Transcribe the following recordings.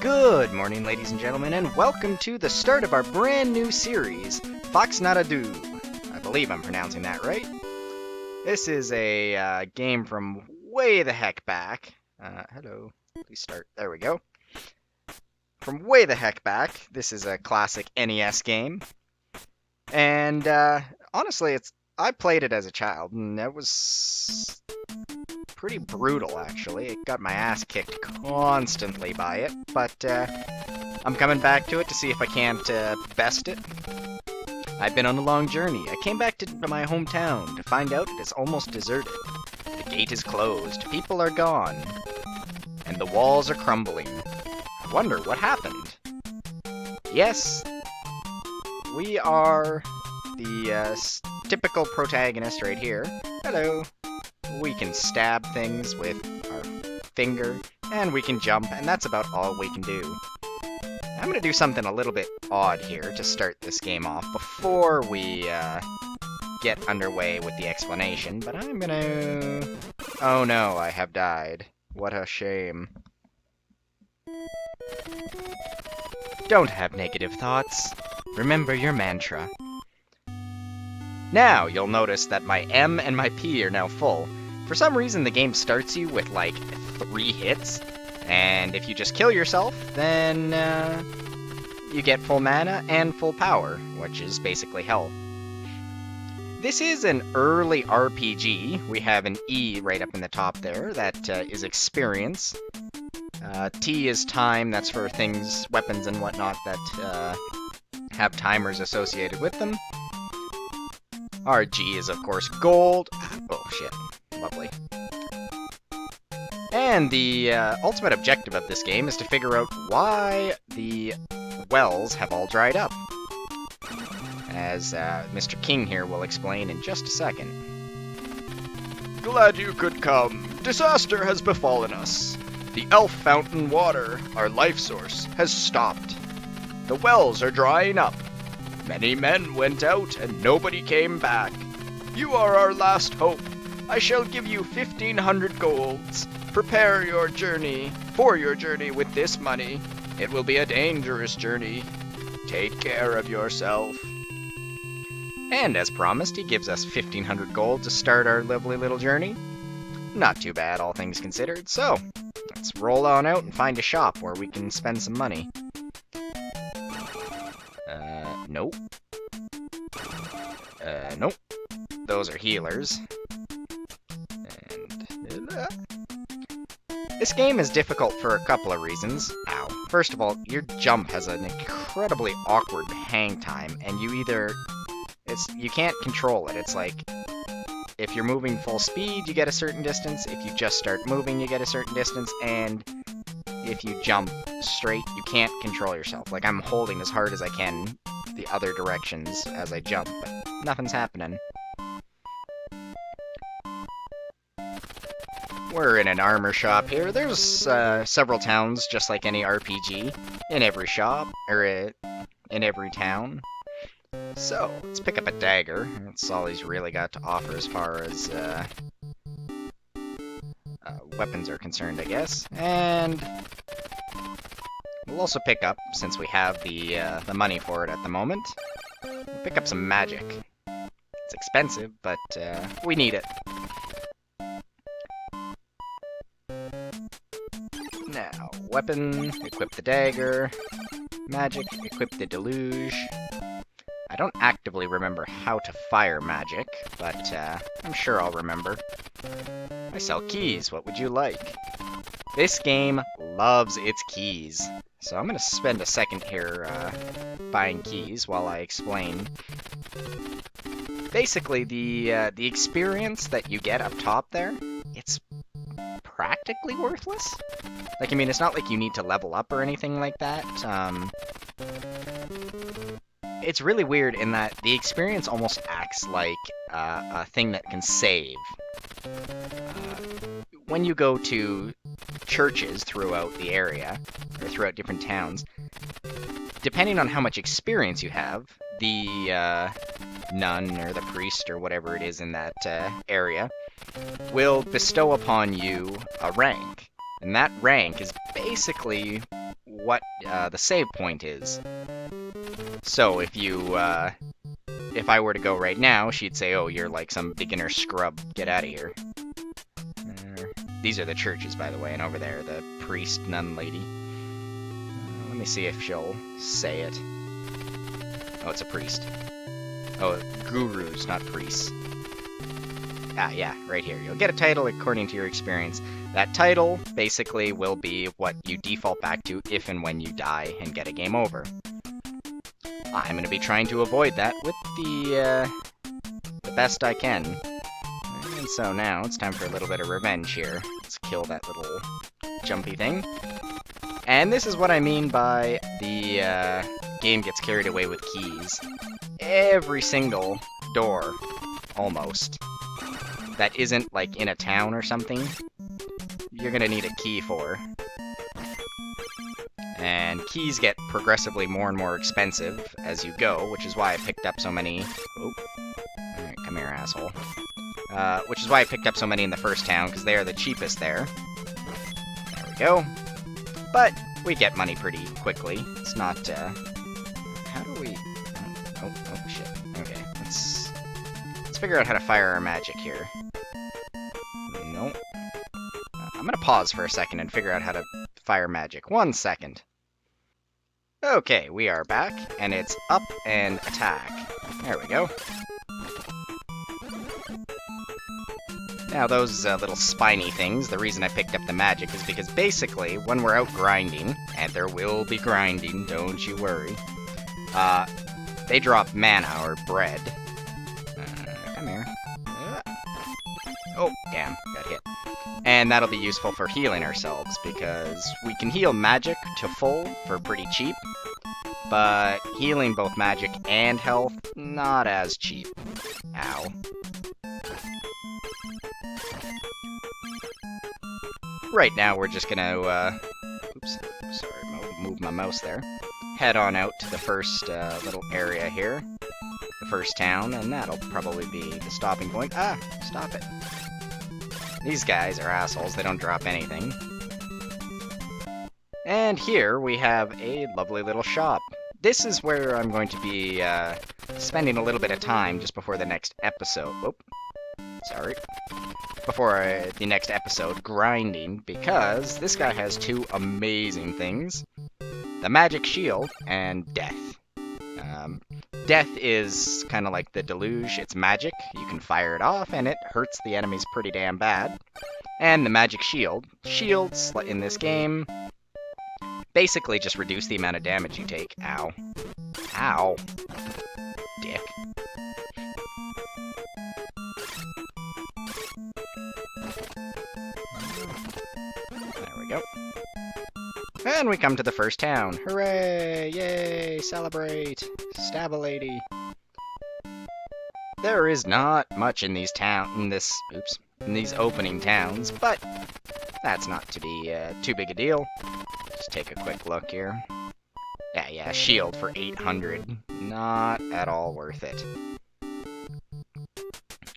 Good morning, ladies and gentlemen, and welcome to the start of our brand new series, Faxanadu. I believe I'm pronouncing that right. This is a game from way the heck back. Hello, please start. There we go. From way the heck back, this is a classic NES game. And honestly, I played it as a child, and it was pretty brutal, actually. It got my ass kicked constantly by it, but I'm coming back to it to see if I can't best it. I've been on a long journey. I came back to my hometown to find out it is almost deserted. The gate is closed, people are gone, and the walls are crumbling. I wonder what happened. Yes, we are the typical protagonist right here. Hello. We can stab things with our finger, and we can jump, and that's about all we can do. I'm going to do something a little bit odd here to start this game off before we get underway with the explanation, but I'm going to... Oh no, I have died. What a shame. Don't have negative thoughts. Remember your mantra. Now, you'll notice that my M and my P are now full. For some reason, the game starts you with, like, 3 hits, and if you just kill yourself, then you get full mana and full power, which is basically hell. This is an early RPG. We have an E right up in the top there. That is experience. T is time. That's for things, weapons and whatnot that have timers associated with them. RG is, of course, gold. Oh, shit. Lovely. And the ultimate objective of this game is to figure out why the wells have all dried up. As Mr. King here will explain in just a second. Glad you could come. Disaster has befallen us. The elf fountain water, our life source, has stopped. The wells are drying up. Many men went out, and nobody came back. You are our last hope. I shall give you 1,500 golds. Prepare your journey, for your journey with this money. It will be a dangerous journey. Take care of yourself. And as promised, he gives us 1,500 gold to start our lovely little journey. Not too bad, all things considered. So, let's roll on out and find a shop where we can spend some money. Nope. Nope. Those are healers. And... This game is difficult for a couple of reasons. Ow. First of all, your jump has an incredibly awkward hang time, and you can't control it. It's like, if you're moving full speed, you get a certain distance. If you just start moving, you get a certain distance, and if you jump straight, you can't control yourself. Like, I'm holding as hard as I can the other directions as I jump, but nothing's happening. We're in an armor shop here. There's several towns, just like any RPG, in every shop, or in every town. So, let's pick up a dagger. That's all he's really got to offer as far as weapons are concerned, I guess. And we'll also pick up, since we have the money for it at the moment, we'll pick up some magic. It's expensive, but we need it. Now, weapon, equip the dagger. Magic, equip the deluge. I don't actively remember how to fire magic, but I'm sure I'll remember. I sell keys, what would you like? This game loves its keys, so I'm going to spend a second here buying keys while I explain. Basically, the experience that you get up top there, it's practically worthless. Like, I mean, it's not like you need to level up or anything like that. It's really weird in that the experience almost acts like a thing that can save. When you go to churches throughout the area, or throughout different towns, depending on how much experience you have, the nun or the priest or whatever it is in that area will bestow upon you a rank. And that rank is basically what the save point is. So if you, if I were to go right now, she'd say, oh, you're like some beginner scrub, get out of here. These are the churches, by the way, and over there, the priest, nun lady. Let me see if she'll say it. Oh, it's a priest. Oh, gurus, not priests. Ah, yeah, right here. You'll get a title according to your experience. That title, basically, will be what you default back to if and when you die and get a game over. I'm going to be trying to avoid that with the best I can. And so now, it's time for a little bit of revenge here. Let's kill that little jumpy thing. And this is what I mean by the game gets carried away with keys. Every single door, almost, that isn't, like, in a town or something, you're gonna need a key for. And keys get progressively more and more expensive as you go, which is why I picked up so many... Oh. Alright, come here, asshole. Which is why I picked up so many in the first town, because they are the cheapest there. There we go. But we get money pretty quickly. It's not, how do we... Oh, shit. Okay, let's figure out how to fire our magic here. Nope. I'm gonna pause for a second and figure out how to fire magic. 1 second. Okay, we are back, and it's up and attack. There we go. Now, those little spiny things, the reason I picked up the magic is because basically, when we're out grinding, and there will be grinding, don't you worry, they drop mana or bread. Come here. Oh, damn, got hit. And that'll be useful for healing ourselves, because we can heal magic to full for pretty cheap, but healing both magic and health, not as cheap. Ow. Right now, we're just gonna, oops, sorry, move my mouse there. Head on out to the first little area here, the first town, and that'll probably be the stopping point. Ah, stop it. These guys are assholes, they don't drop anything. And here we have a lovely little shop. This is where I'm going to be spending a little bit of time just before the next episode. Oop, sorry. Before the next episode, grinding, because this guy has two amazing things. The magic shield and death. Death is kind of like the deluge, it's magic, you can fire it off and it hurts the enemies pretty damn bad. And the magic shield, shields in this game basically just reduce the amount of damage you take. Ow. Ow. Dick. There we go. And we come to the first town. Hooray! Yay! Celebrate! Stab a lady. There is not much in these in these opening towns, but that's not to be too big a deal. Just take a quick look here. Yeah, shield for 800. Not at all worth it.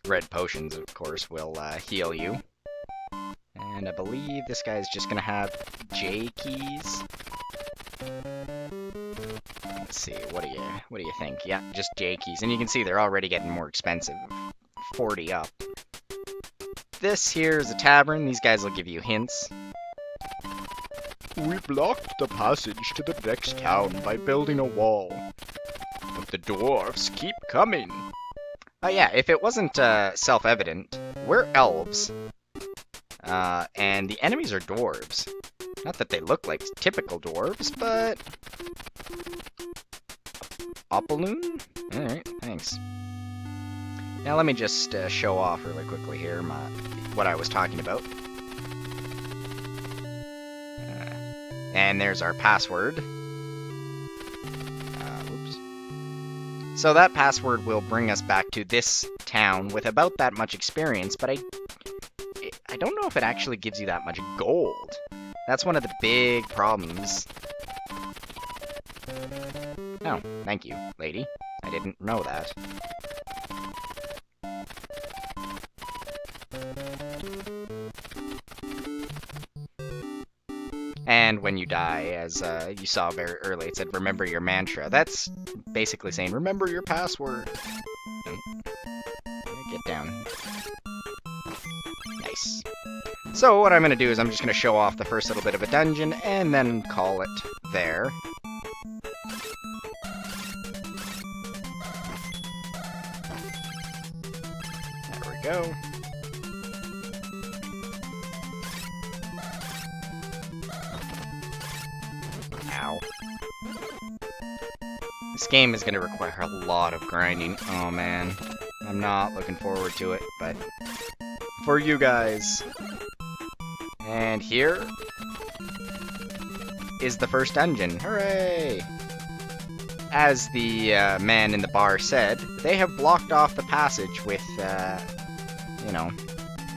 Red potions, of course, will heal you. And I believe this guy's just gonna have J keys. Let's see, what do you think? Yeah, just J keys. And you can see they're already getting more expensive. 40 up. This here is a tavern. These guys will give you hints. We blocked the passage to the next town by building a wall. But the dwarves keep coming. Oh yeah, if it wasn't self-evident, we're elves. And the enemies are dwarves. Not that they look like typical dwarves, but... Opaloon? Alright, thanks. Now let me just show off really quickly here what I was talking about. And there's our password. Whoops. So that password will bring us back to this town with about that much experience, but I don't know if it actually gives you that much gold. That's one of the big problems. Oh, thank you, lady. I didn't know that. And and when you die, as you saw very early. It said, remember your mantra. That's basically saying, remember your password. Get down. Nice. So what I'm going to do is I'm just going to show off the first little bit of a dungeon, and then call it there. There we go. Ow. This game is going to require a lot of grinding. Oh man, I'm not looking forward to it, but for you guys. And here is the first dungeon. Hooray! As the man in the bar said, they have blocked off the passage with, you know,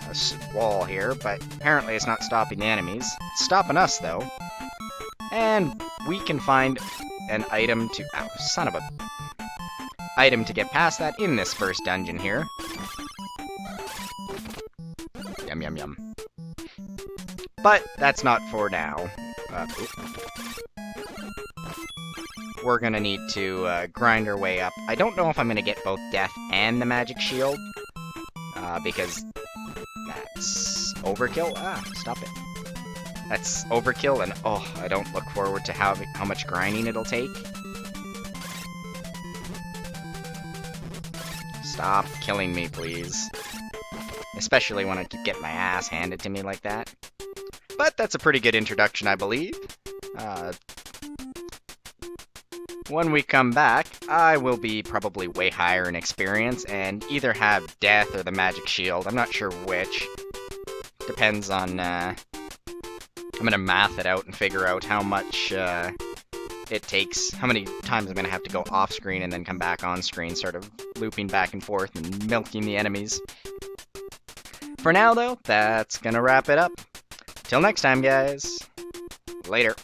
a wall here, but apparently it's not stopping the enemies. It's stopping us, though. And we can find an item to... Ow, son of a... Item to get past that in this first dungeon here. Yum, yum, yum. But that's not for now. We're gonna need to grind our way up. I don't know if I'm gonna get both death and the magic shield, because that's overkill. Ah, stop it. That's overkill, and oh, I don't look forward to how much grinding it'll take. Stop killing me, please. Especially when I keep getting my ass handed to me like that. But that's a pretty good introduction, I believe. When we come back, I will be probably way higher in experience and either have death or the magic shield. I'm not sure which. Depends on, I'm gonna math it out and figure out how much it takes, how many times I'm gonna have to go off screen and then come back on screen, sort of looping back and forth and milking the enemies. For now, though, that's gonna wrap it up. Till next time, guys. Later.